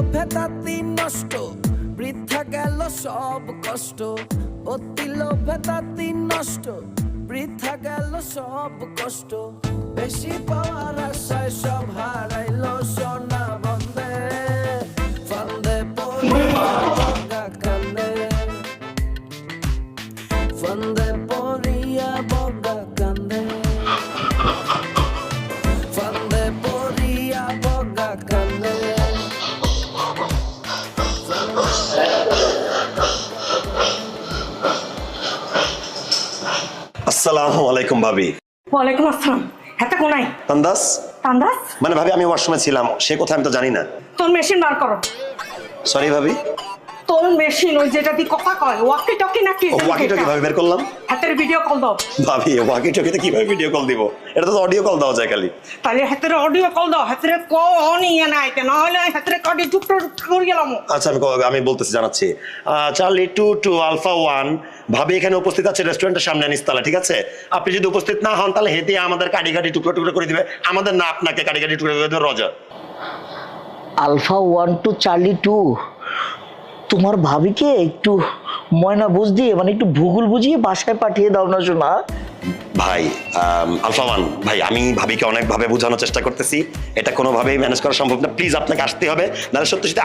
লোভে তাতি নষ্ট, বৃথা গেল সব কষ্ট। অতি লোভে তাতি নষ্ট, বৃথা গেল সব কষ্ট। বেশি পাওয়ার আশায় সব হারাইলো সোনা বন্দে, ফান্দে পড়িয়া বগা কান্দে, ফান্দে পড়িয়া বগা কান্দে, ফান্দে পড়িয়া বগা কান্দে। আসসালামু আলাইকুম ভাবি। ওয়ালাইকুম আসসালাম। হাতে কোনাই তান্দাস তান্দাস, মানে ভাবি আমি ওয়াশরুমে ছিলাম, সে কোথায় আমি তো জানি না। তোর মেশিন বার করো। সরি ভাবি। তোর মেশিন ওই যেটা দিয়ে কথা কয়, ওয়াকি টকি নাকি? ওয়াকি টকি ভাবে বের করলাম। হাতের ভিডিও কল দাও। ভাবি ওয়াকি টকিতে কিভাবে ভিডিও কল দিব? এটা তো অডিও কল দেওয়া যায় খালি। তাহলে হাতের অডিও কল দাও। হাতের কোন ইয়ে নাই কেন, নাহলে হাতের কাটি টুকরো করে গেলাম। আচ্ছা আমি বলতেছি, জানাচ্ছি। চার্লি 2 to Alpha 1 ভাবি এখানে উপস্থিত আছে রেস্টুরেন্টের সামনে নিচতলা, ঠিক আছে? আপনি যদি উপস্থিত না হন তাহলে হেঁটে আমাদের কাটি কাটি টুকরো টুকরো করে দিবে, আমাদের না আপনাকে কাটি কাটি টুকরো করে দেবে। রজার। Alpha 1 to Charlie 2। তোমার ভাবিকে একটু ময়না বুঝ দিয়ে, মানে একটু ভূগোল বুঝিয়ে বাসায় পাঠিয়ে দাও না শোনা। ভাই আলফা 1 ভাই, আমি ভাবিকে অনেকভাবে বোঝানোর চেষ্টা করতেছি, এটা কোনোভাবেই ম্যানেজ করা সম্ভব না। প্লিজ আপনাকে আসতে হবে, নাহলে সত্যি সত্যি